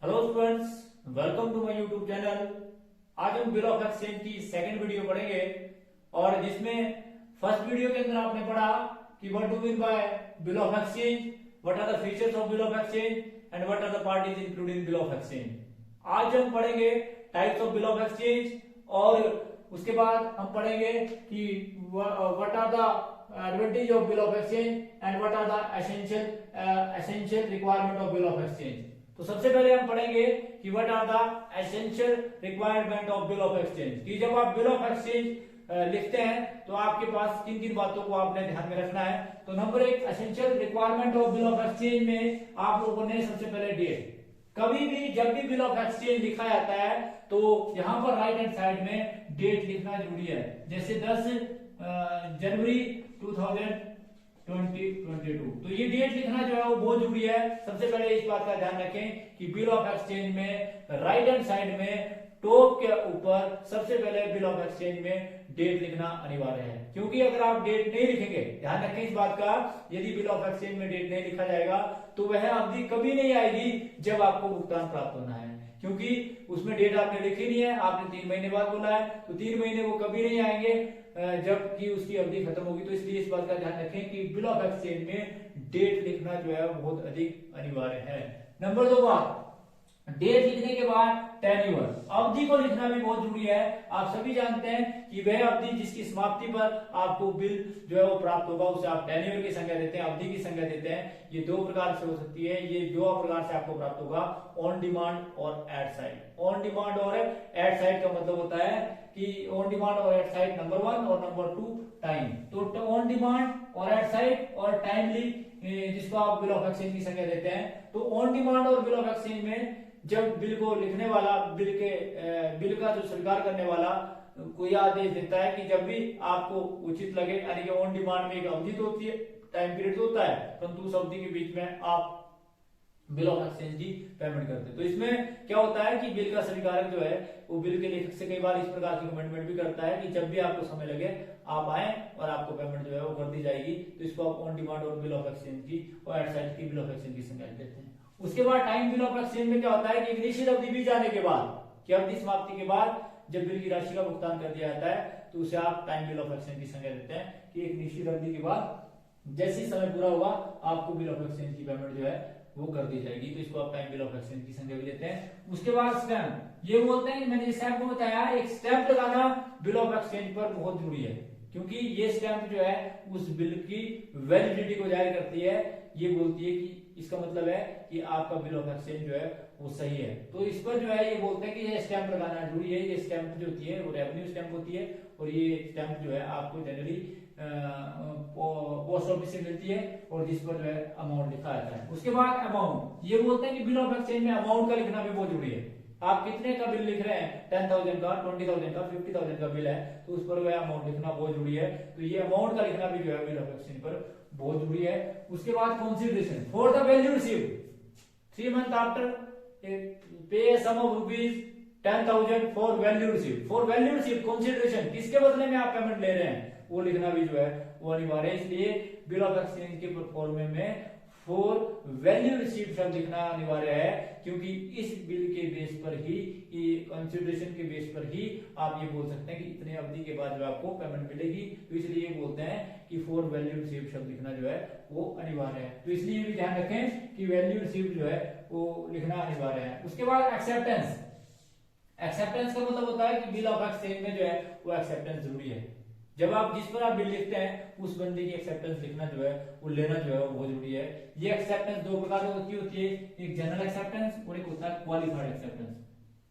Hello students, welcome to my YouTube channel. आज हम bill of exchange की second video पढ़ेंगे और जिसमें फर्स्ट वीडियो के अंदर आपने पढ़ा कि what do mean by bill of exchange, what are the features of bill of exchange and what are the parties including bill of exchange. आज हम पढ़ेंगे types of bill of exchange और उसके बाद हम पढ़ेंगे कि what are the advantage of bill of exchange and what are the essential requirement of bill of exchange. तो सबसे पहले हम पढ़ेंगे कि what are the essential requirement of bill of exchange. कि जब आप बिल ऑफ एक्सचेंज लिखते हैं तो आपके पास किन किन बातों को आपने ध्यान में रखना है। तो नंबर एक, essential requirement of bill of exchange में आप लोगों ने सबसे पहले डेट। कभी भी जब भी बिल ऑफ एक्सचेंज लिखा जाता है तो यहाँ पर राइट हैंड साइड में डेट लिखना जरूरी है। जैसे 10 जनवरी 2022, तो ये डेट लिखना जो है वो बहुत जरूरी है। सबसे पहले इस बात का ध्यान रखें कि बिल ऑफ एक्सचेंज में राइट हैंड साइड में टॉप के ऊपर सबसे पहले बिल ऑफ एक्सचेंज में डेट लिखना अनिवार्य है, क्योंकि अगर आप डेट नहीं लिखेंगे, ध्यान रखें इस बात का, यदि बिल ऑफ एक्सचेंज में डेट नहीं लिखा जाएगा तो वह अवधि कभी नहीं आएगी जब आपको भुगतान प्राप्त होना है, क्योंकि उसमें डेट आपने लिखी नहीं है। आपने 3 महीने बाद बोला है तो 3 महीने वो कभी नहीं आएंगे जबकि उसकी अवधि खत्म होगी। तो इसलिए इस बात का ध्यान रखें कि बिल ऑफ एक्सचेंज में डेट लिखना जो है बहुत अधिक अनिवार्य है। नंबर 2 बात, डेट लिखने के बाद टेन्योर, अवधि को लिखना भी बहुत जरूरी है। आप सभी जानते हैं कि वह अवधि जिसकी समाप्ति पर आपको बिल जो है वो प्राप्त होगा उसे आप टेन्योर की संज्ञा देते हैं, अवधि की संज्ञा देते हैं। ये 2 प्रकार से हो सकती है। ये 2 प्रकार से आपको प्राप्त होगा, ऑन डिमांड और एट साइट। ऑन डिमांड और एट साइट का मतलब होता है कि ऑन डिमांड और एट साइट नंबर 1 और नंबर 2 टाइम। तो ऑन डिमांड और एट साइट और टाइमली जिसको आप बिल ऑफ एक्सचेंज की संज्ञा देते हैं। तो ऑन डिमांड और बिल ऑफ एक्सचेंज में जब बिल को लिखने वाला बिल का जो स्वीकार करने वाला कोई आदेश देता है कि जब भी आपको उचित लगे, यानी कि ऑन डिमांड में एक अवधि तो होती है, टाइम पीरियड तो होता है, परंतु उस अवधि के बीच में आप बिल ऑफ एक्सचेंज की पेमेंट करते हैं। तो इसमें क्या होता है कि बिल का स्वीकारक जो है वो बिल के लेखक से कई बार इस प्रकार की कमिटमेंट भी करता है कि जब भी आपको समय लगे आप आए और आपको पेमेंट जो है वो कर दी जाएगी। तो इसको आप ऑन डिमांड और बिल ऑफ एक्सचेंज की और एट साइट की बिल ऑफ एक्सचेंज की संज्ञा देते हैं। उसके बाद टाइम बिल ऑफ एक्सचेंज में क्या होता है कि एक निश्चित अवधि बीत जाने के बाद, कि अवधि समाप्ति के बाद जब बिल की राशि का भुगतान कर दिया जाता है तो उसे आप टाइम बिल ऑफ एक्सचेंज की संज्ञा देते हैं कि एक निश्चित अवधि के बाद जैसे ही समय पूरा होगा आपको बिल ऑफ एक्सचेंज की पेमेंट जो है वो कर दी जाएगी। तो इसको आप टाइम बिल ऑफ एक्सचेंज की संज्ञा भी देते हैं। उसके बाद स्टैंप, ये बोलते हैं कि मैंने स्टैंप को बताया, एक स्टैंप लगाना बिल ऑफ एक्सचेंज पर बहुत जरूरी है, क्योंकि ये स्टैंप जो है उस बिल की वैलिडिटी को जाहिर करती है। ये बोलती है कि इसका मतलब है कि आपका बिल ऑफ एक्सचेंज जो है वो सही है। तो इस पर जो है ये बोलते हैं कि ये स्टैंप लगाना जरूरी है। ये स्टैंप जो होती है वो रेवेन्यू स्टैंप होती है और ये स्टैंप जो है आपको जनरली पोस्ट ऑफिस से मिलती है और जिस पर जो है अमाउंट लिखा जाता है। उसके बाद अमाउंट, ये बोलते हैं कि बिल ऑफ एक्सचेंज में अमाउंट का लिखना भी बहुत जरूरी है। आप कितने का बिल लिख रहे हैं, 10,000 का, 20,000 का, 50,000 का बिल है तो उस पर वह अमाउंट लिखना बहुत जरूरी है। तो ये अमाउंट का लिखना भी जो है बिल ऑफ एक्सचेंज पर बहुत जरूरी है। उसके बाद consideration for the value received 3 month after pay sum of rupees 10,000 for value received. For value received consideration, किसके बदले में आप पेमेंट ले रहे हैं वो लिखना भी जो है वो अनिवार्य है। इसलिए बिल ऑफ एक्सचेंज के परफॉर्मे में फॉर वैल्यू रिसीव्ड शब्द लिखना अनिवार्य है, क्योंकि इस बिल के बेस पर ही, कंसीडरेशन के बेस पर ही आप ये बोल सकते हैं कि इतने अवधि के बाद जो आपको पेमेंट मिलेगी। तो इसलिए ये बोलते हैं कि फॉर वैल्यू रिसीव्ड शब्द लिखना जो है वो अनिवार्य है। तो इसलिए भी ध्यान रखें कि वैल्यू रिसीव्ड जो है वो लिखना अनिवार्य है। उसके बाद एक्सेप्टेंस, एक्सेप्टेंस का मतलब होता है कि बिल ऑफ एक्सचेंज में जो है वो एक्सेप्टेंस जरूरी है। जब आप जिस पर आप बिल लिखते हैं उस बंदे की एक्सेप्टेंस लिखना जो है वो लेना जो है वो बहुत जरूरी है। ये एक्सेप्टेंस 2 प्रकार की होती है, एक जनरल एक्सेप्टेंस और एक होता है क्वालिफाइड एक्सेप्टेंस।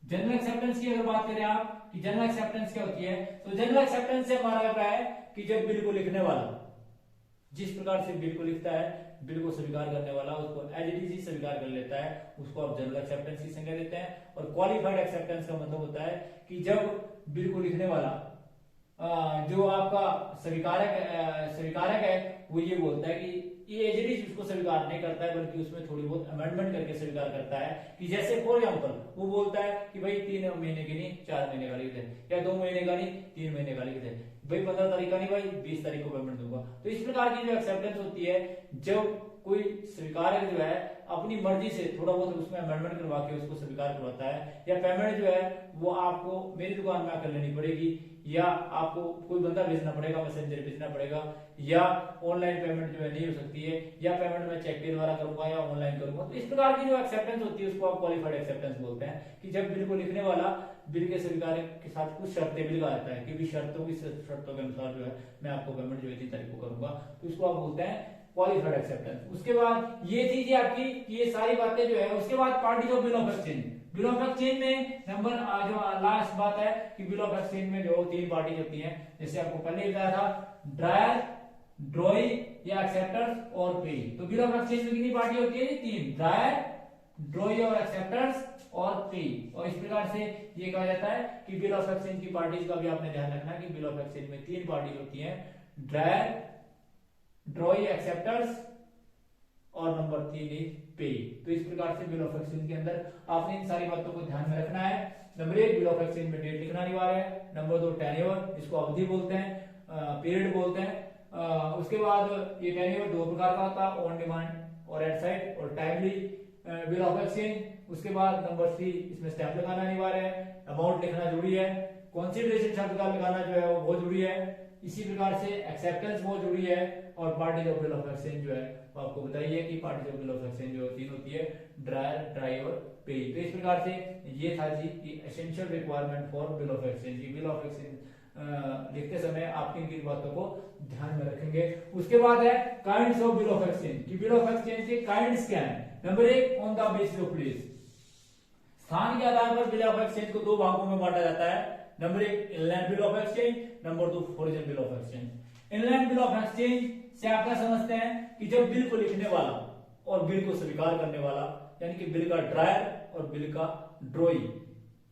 जनरल एक्सेप्टेंस की अगर बात करें आप कि जनरल एक्सेप्टेंस क्या होती है, तो जनरल एक्सेप्टेंस से हमारा अभिप्राय है कि जब बिल को लिखने वाला जिस प्रकार से बिल को लिखता है, बिल को स्वीकार करने वाला उसको एज इट इज स्वीकार कर लेता है, उसको आप जनरल एक्सेप्टेंस की संज्ञा देते हैं। और क्वालिफाइड एक्सेप्टेंस का मतलब होता है कि जब बिल को लिखने वाला जो आपका स्वीकारक है वो ये बोलता है कि ये एज इट इज उसको स्वीकार नहीं करता है, बल्कि उसमें थोड़ी बहुत अमेंडमेंट करके स्वीकार करता है। कि जैसे फॉर एग्जांपल वो बोलता है कि भाई 3 महीने की नहीं 4 महीने का लिख दे, या 2 महीने का नहीं 3 महीने का लिख दे। भाई 15 तारीख का नहीं भाई 20 तारीख को पेमेंट दूंगा। तो इस प्रकार की जो एक्सेप्टेंस होती है, जब कोई स्वीकारक जो है अपनी मर्जी से थोड़ा बहुत उसमें अमेंडमेंट करवा के उसको स्वीकार करवाता है, या पेमेंट जो है वो आपको मेरी दुकान में आकर लेनी पड़ेगी, या आपको कोई बंदा भेजना पड़ेगा, मैसेंजर भेजना पड़ेगा, या ऑनलाइन पेमेंट जो है नहीं हो सकती है, या पेमेंट मैं चेक के द्वारा करूंगा या ऑनलाइन करूंगा। तो इस प्रकार की जो एक्सेप्टेंस होती है उसको आप क्वालिफाइड एक्सेप्टेंस बोलते हैं, कि जब बिल को लिखने वाला बिल के स्वीकार के साथ कुछ शर्तें भी लगाता है कि भी शर्तों के अनुसार जो है मैं आपको पेमेंट जो है 3 तारीख को करूंगा, तो इसको आप बोलते हैं क्वालिफाइड एक्सेप्टेंस। उसके बाद ये थी जी आपकी ये सारी बातें जो है। उसके बाद party of bill of exchange. Bill of exchange में नंबर जो लास्ट बात है कि बिल ऑफ एक्सचेंज में जो 3 पार्टी होती हैं, जैसे आपको पहले ही बताया था, ड्रायर, ड्रॉई या एक्सेप्टर्स और पे। तो बिल ऑफ एक्सचेंज में कितनी पार्टी होती है? 3, ड्रायर, ड्रॉई और एक्सेप्टर्स और पे। और इस प्रकार से ये कहा जाता है कि बिल ऑफ एक्सचेंज की पार्टीज का भी आपने ध्यान रखना है कि बिल ऑफ एक्सचेंज में 3 पार्टी होती हैं, ड्रायर, ड्रॉई, एक्सेप्टर्स और नंबर 3 इज पे। तो इस प्रकार से बिल ऑफ एक्सचेंज के अंदर आपने इन सारी बातों को ध्यान में रखना है। नंबर 1 बिल ऑफ एक्सचेंज में डेट लिखना अनिवार्य है। नंबर 2 टेन्योर, जिसको अवधि बोलते हैं, पीरियड बोलते हैं। उसके बाद ये टेन्योर 2 प्रकार का होता है, ऑन डिमांड और एट साइड और टाइमली बिल ऑफ एक्सचेंज। उसके बाद नंबर 3 इसमें स्टैम्प लगाना अनिवार्य है, अमाउंट लिखना जरूरी है, कंसीडरेशन शब्द का लगाना जो है वो बहुत जरूरी है। इसी प्रकार से एक्सेप्टेंस बहुत जरूरी है। और party of bill of exchange जो है वो आपको बताइए कि party of bill of exchange जो 3 होती है, ड्रायर, ड्राई और पे। तो इस प्रकार से ये था जी कि essential requirement for bill of exchange. Bill of exchange लिखते समय आप किन बातों को ध्यान में रखेंगे। उसके बाद है kinds of bill of exchange कि बिल ऑफ एक्सचेंज के काइंड्स क्या है। Number 1 on the basis of place, स्थान के आधार पर बिल ऑफ एक्सचेंज को 2 भागों में बांटा जाता है। Number 1 inland bill of exchange, number 2 foreign bill of exchange. Inland bill of exchange से आप क्या समझते हैं कि जब बिल को लिखने वाला और बिल को स्वीकार करने वाला, यानी कि बिल का ड्रायर और बिल का ड्रॉई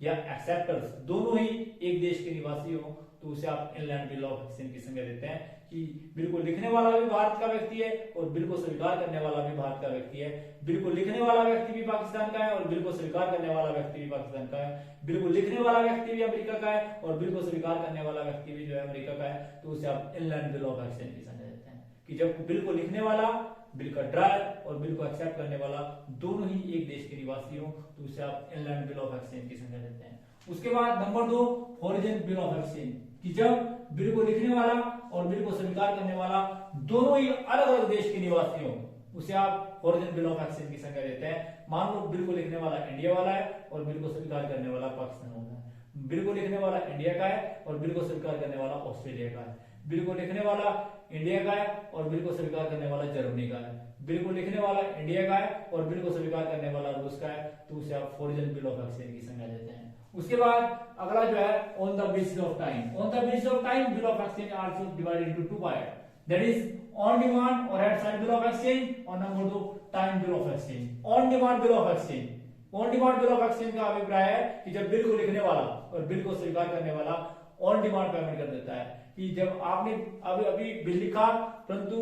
या एक्सेप्टर्स दोनों ही एक देश के निवासी हो, तो उसे आप इनलैंड बिल ऑफ एक्सचेंज की संज्ञा देते हैं कि बिल को लिखने वाला भी भारत का व्यक्ति है और बिल को स्वीकार करने वाला भी भारत का व्यक्ति है। बिल को लिखने वाला व्यक्ति भी पाकिस्तान का है और बिल को स्वीकार करने वाला व्यक्ति भी पाकिस्तान का है। बिल को लिखने वाला व्यक्ति भी अमेरिका का है और बिल को स्वीकार करने वाला व्यक्ति भी जो है अमेरिका का है, तो उसे आप इनलैंड बिल ऑफ एक्सचेंज की संज्ञा देते हैं कि जब बिल को लिखने वाला, बिल का ड्रायर और बिल को एक्सेप्ट करने वाला दोनों ही एक देश के निवासी हो, तो उसे आप इनलैंड बिल ऑफ एक्सचेंज की संज्ञा देते हैं। उसके बाद number 2 foreign bill of exchange कि जब बिल को लिखने वाला और बिल को स्वीकार करने वाला दोनों ही अलग अलग देश के निवासी हो, उसे आप फॉरेन बिल ऑफ एक्सचेंज की संज्ञा देते हैं। मान लो बिल को लिखने वाला इंडिया वाला है और बिल को स्वीकार करने वाला पाकिस्तान वाला है। बिल को लिखने वाला इंडिया का है और बिल को स्वीकार करने वाला ऑस्ट्रेलिया का है। बिल को लिखने वाला इंडिया का है और बिल को स्वीकार करने वाला जर्मनी का है। बिल को लिखने वाला इंडिया का है और बिल को स्वीकार करने वाला रूस का है, तो उसे आप फॉरेन बिल ऑफ एक्सचेंज की संज्ञा देते हैं। उसके बाद अगला जो है on the basis of time. On the basis of time bill of exchange also divided into 2 part, that is on demand और at sight bill of exchange और number 2 time bill of exchange. On demand bill of exchange, on demand bill of exchange का अभिप्राय है कि जब bill को लिखने वाला और बिल को स्वीकार करने वाला ऑन डिमांड पेमेंट कर देता है कि जब आपने अभी बिल लिखा परंतु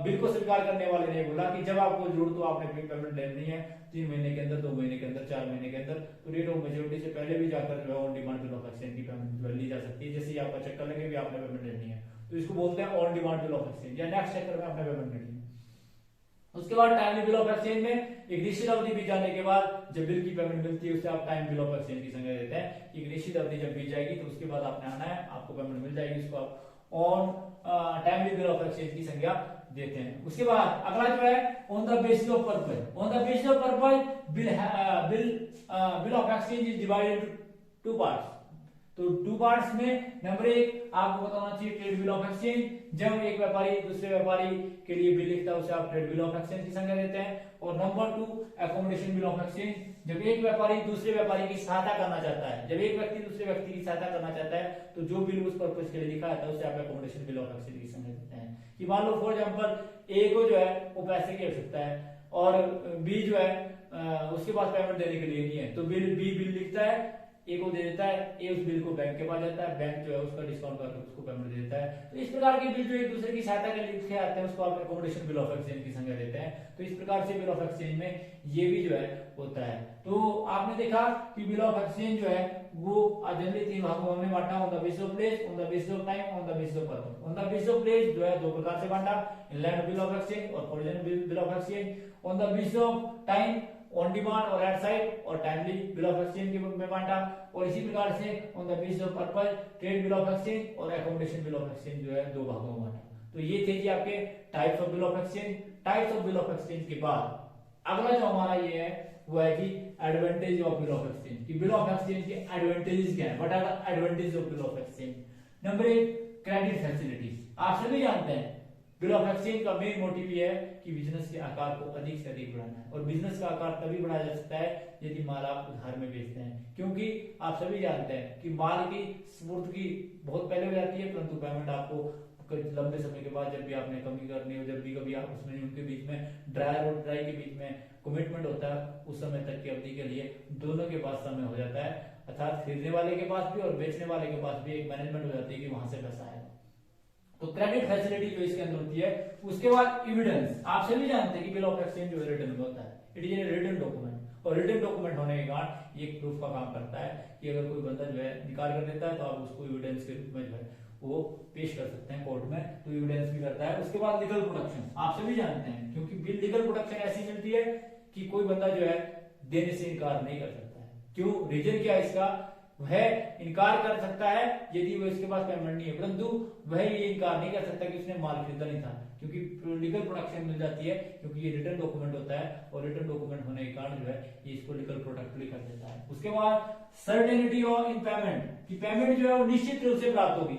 बिल को स्वीकार करने वाले ने बोला कि जब आपको जरूरत हो आपने पेमेंट लेनी है 3 महीने के अंदर, 2 महीने के अंदर, 4 महीने के अंदर, तो रेट ऑफ मेच्योरिटी से पहले भी जाकर जो है on demand bill of exchange की पेमेंट ली जा सकती है। जैसे ही आपका चक्कर लगे भी आपने पेमेंट लेनी है, तो इसको बोलते हैं on demand bill of exchange, या नेक्स्ट चक्कर में आपने पेमेंट लेनी है। उसके बाद टाइमली बिल ऑफ एक्सचेंज में एक निश्चित अवधि बीत जाने के बाद जब बिल की पेमेंट मिलती है उसे आप टाइम बिल ऑफ एक्सचेंज की संज्ञा देते हैं। एक निश्चित अवधि जब बीत जाएगी तो उसके बाद आपने आना है, आपको पेमेंट मिल जाएगी, उसको आप on timely bill of exchange की संज्ञा देते हैं। उसके बाद अगला जो है on the basis of purpose. On the basis of purpose bill of exchange is divided into 2 parts. तो 2 पार्ट्स में नंबर 1 आपको बताना चाहिए ट्रेड बिल ऑफ एक्सचेंज। जब एक व्यापारी दूसरे व्यापारी के लिए बिल लिखता है उसे आप ट्रेड बिल ऑफ एक्सचेंज की संज्ञा देते हैं। और number 2 accommodation bill of exchange, जब एक व्यापारी दूसरे व्यापारी की सहायता करना चाहता है, जब एक व्यक्ति दूसरे व्यक्ति की सहायता करना चाहता है तो जो बिल उस पर्पस के लिए लिखा है उसे आप एकोमोडेशन बिल ऑफ एक्सचेंज की संज्ञा देते हैं। कि मान लो फॉर एग्जांपल ए को जो है वो पैसे की आवश्यकता है और बी जो है उसके पास पेमेंट देने के लिए नहीं है, तो बी बिल लिखता है ए को दे देता है, ए उस बिल को बैंक के पास जाता है, बैंक जो है उसका डिस्काउंट करके उसको पेमेंट दे देता है। तो इस प्रकार के बिल जो एक दूसरे की सहायता के लिखे आते हैं उसको आप एकोमोडेशन बिल ऑफ एक्सचेंज की संज्ञा देते हैं। तो इस प्रकार से बिल ऑफ एक्सचेंज में ये भी जो है होता है। तो आपने देखा कि बिल ऑफ एक्सचेंज जो है वो जनरली 3 भागों में बांटा, on the basis of place, on the basis of time, on the basis of purpose. On the basis of place जो है 2 प्रकार से बांटा, इनलैंड बिल ऑफ एक्सचेंज और foreign bill of exchange. On the basis of time, on demand और eight site और timely bill of exchange के में बांटा। और इसी प्रकार से on the basis of purpose, trade bill of exchange और एकोमोडेशन बिल ऑफ एक्सचेंज जो है 2 भागों में बांटा। तो ये थे जी आपके types of bill of exchange. Types of bill of exchange के बाद अगला जो हमारा ये है वो है कि advantage of bill of exchange. कि बिल ऑफ एक्सचेंज के एडवांटेजेस क्या है, what are the advantage of bill of exchange. Number 1, credit facilities. आप सभी जानते हैं बिल ऑफ एक्सचेंज का मेन मोटिव ये है कि बिजनेस के आकार को अधिक से अधिक बढ़ाना है। और बिजनेस का आकार तभी बढ़ाया जा सकता है यदि माल आप उधार में बेचते हैं, क्योंकि आप सभी जानते हैं कि माल की स्पूर्ति बहुत पहले हो जाती है, परंतु पेमेंट आपको लंबे समय के बाद जब भी आपने कमी करनी हो, जब भी कभी आप उसमें उनके बीच में ड्रायर और ड्राई के बीच में कमिटमेंट होता है, उस समय तक की अवधि के लिए दोनों के पास समय हो जाता है, अर्थात खरीदने वाले के पास भी और बेचने वाले के पास भी एक मैनेजमेंट हो जाती है कि वहां से पैसा आएगा। तो क्रेडिट फैसिलिटी जो इसके अंदर होती है। उसके बाद एविडेंस। आप सभी जानते हैं कि बिल ऑफ एक्सचेंज जो रिटन में होता है, it is a written document. और रिटन डॉक्यूमेंट होने के कारण ये प्रूफ का काम करता है कि अगर कोई बंदा जो है निकाल कर देता है तो आप उसको एविडेंस के रूप में जो है वो पेश कर सकते हैं कोर्ट में, तो एविडेंस भी करता है। उसके बाद लीगल प्रोटेक्शन। आप सभी जानते हैं क्योंकि बिल लीगल प्रोटेक्शन ऐसी मिलती है कि कोई बंदा जो है देने से इनकार नहीं कर सकता है। क्यों, रीजन क्या है इसका, वह इनकार कर सकता है यदि वो इसके पास पेमेंट नहीं है, परंतु वह ये इनकार नहीं कर सकता कि उसने माल खरीदा नहीं था, क्योंकि लीगल प्रोटेक्शन मिल जाती है, क्योंकि ये रिटर्न डॉक्यूमेंट होता है और रिटर्न डॉक्यूमेंट होने के कारण जो है ये इसको लीगल प्रोटेक्ट कर देता है। उसके बाद सर्टेनिटी ऑफ इन पेमेंट, कि पेमेंट जो है वो निश्चित रूप से प्राप्त होगी।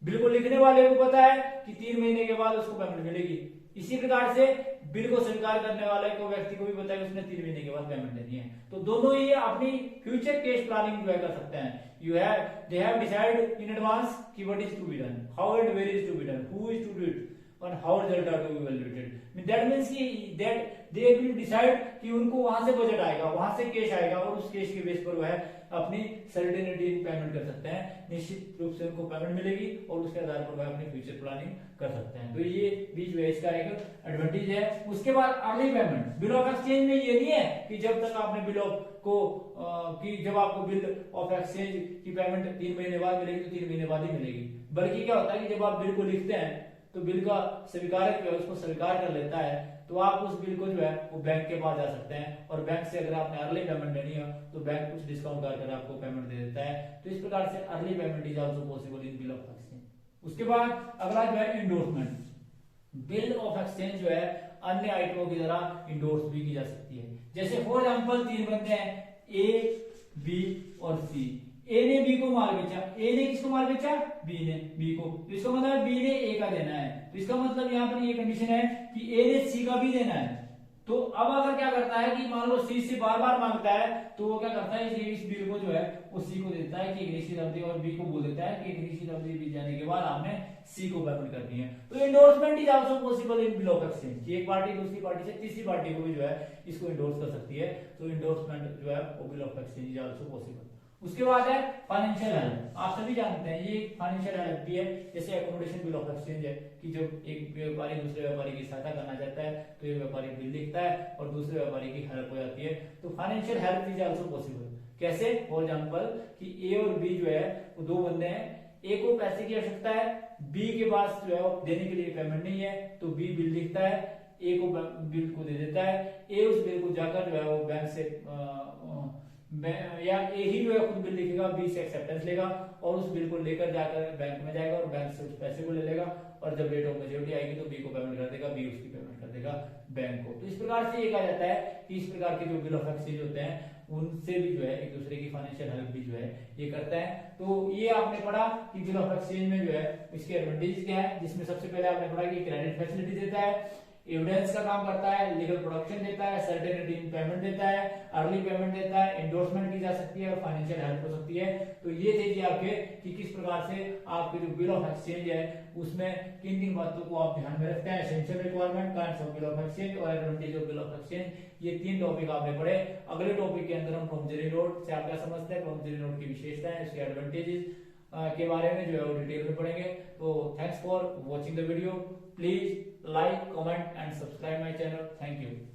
बिल को लिखने वाले को पता है कि 3 महीने के बाद उसको पेमेंट मिलेगी। इसी प्रकार से बिल को स्वीकार करने वाले को व्यक्ति को भी पता है कि उसने 3 महीने के बाद पेमेंट देनी है। तो दोनों ही अपनी फ्यूचर केस प्लानिंग जो है कर सकते हैं। They have decide in advance कि what is to be done, how and where is to be done, who is to do it और how result are to be evaluated. That means कि that they will decide कि उनको वहां से budget आएगा, वहां से कैश आएगा और उस कैश के बेस पर वह अपनी सर्टेनिटी पेमेंट कर सकते हैं, निश्चित रूप से उनको पेमेंट मिलेगी और उसके आधार पर वह अपनी फ्यूचर प्लानिंग कर सकते हैं। तो ये बीच में इसका एक एडवांटेज है। उसके बाद early payment. Bill of exchange में ये नहीं है कि जब तक आपने बिल ऑफ को कि जब आपको बिल ऑफ एक्सचेंज की पेमेंट 3 महीने बाद मिलेगी तो 3 महीने बाद ही मिलेगी, बल्कि क्या होता है कि जब आप बिल को लिखते हैं तो बिल का स्वीकारक जो है उसको स्वीकार कर लेता है, तो आप उस बिल को जो है वो बैंक के पास जा सकते हैं और बैंक से अगर आपने अर्ली पेमेंट लेनी है तो बैंक कुछ डिस्काउंट कर आपको पेमेंट दे देता है। तो इस प्रकार से early payment is also possible in bill of exchange. उसके बाद अगला जो है इंडोर्समेंट। बिल ऑफ एक्सचेंज जो है अन्य आइटमों की तरह इंडोर्स भी की जा सकती है। जैसे फॉर एग्जांपल 3 बंदे हैं, ए, बी और सी। ए ने बी को माल बेचा, ए ने किसको माल बेचा, बी ने बी को, तो इसका मतलब बी ने ए का देना है। तो इसका मतलब यहाँ पर ये कंडीशन है कि ए ने सी का भी देना है। तो अब अगर क्या करता है कि मान लो सी से बार बार मांगता है तो वो क्या करता है इस बिल को जो है वो सी को देता है कि एक निश्चित अवधि और बी को बोल देता है कि एक निश्चित अवधि बीत जाने के बाद आपने सी को पेमेंट करनी है। तो endorsement is also possible in bill of exchange. एक पार्टी दूसरी पार्टी से तीसरी पार्टी को भी जो है इसको इंडोर्स कर सकती है। तो इंडोर्समेंट जो है वो bill of exchange is also possible. उसके बाद है फाइनेंशियल हेल्प। आप सभी जानते हैं ये फाइनेंशियल हेल्प भी है, जैसे एकोमोडेशन बिल ऑफ एक्सचेंज है कि जब एक व्यापारी दूसरे व्यापारी की सहायता करना चाहता है तो एक व्यापारी बिल लिखता है और दूसरे व्यापारी की हेल्प हो जाती है। तो financial help is also possible. कैसे, फॉर एग्जांपल कि ए और बी जो है वो 2 बंदे हैं, ए को पैसे की आवश्यकता है, बी के पास जो है देने के लिए पेमेंट नहीं है, तो बी बिल लिखता है, ए को बिल को दे देता है, ए उस बिल को जाकर जो है वो बैंक से या ए ही जो है खुद बिल लिखेगा, बी से एक्सेप्टेंस लेगा और उस बिल को लेकर जाकर बैंक में जाएगा और बैंक से उस पैसे को ले लेगा और जब रेट ऑफ मैच्योरिटी आएगी तो बी को पेमेंट कर देगा, बी उसकी पेमेंट कर देगा बैंक को। तो इस प्रकार से ये कहा जाता है कि इस प्रकार के जो बिल ऑफ एक्सचेंज होते हैं उनसे भी जो है एक दूसरे की फाइनेंशियल हेल्प भी जो है ये करता है। तो ये आपने पढ़ा कि बिल ऑफ एक्सचेंज में जो है इसके एडवांटेज क्या है, जिसमें सबसे पहले आपने पढ़ा कि क्रेडिट फैसिलिटी देता है, एविडेंस का काम करता है, लीगल प्रोडक्शन देता है, सर्टेनिटी इन पेमेंट देता है, अर्ली पेमेंट देता है, एंडोर्समेंट की जा सकती है और फाइनेंशियल हेल्प हो सकती है। तो ये थे जी आपके कि किस प्रकार से आपके जो बिल ऑफ एक्सचेंज है उसमें किन किन बातों को आप ध्यान में रखते हैं। Essential requirement, kinds of bill of exchange और advantage of bill of exchange, ये 3 टॉपिक आपने पढ़े। अगले टॉपिक के अंदर हम प्रॉमिसरी नोट से आप क्या समझते हैं, प्रॉमिसरी नोट की विशेषताएं, उसके एडवांटेजेस के बारे में जो है वो डिटेल में पढ़ेंगे। तो thanks for watching the video. Please like, comment and subscribe my channel. Thank you.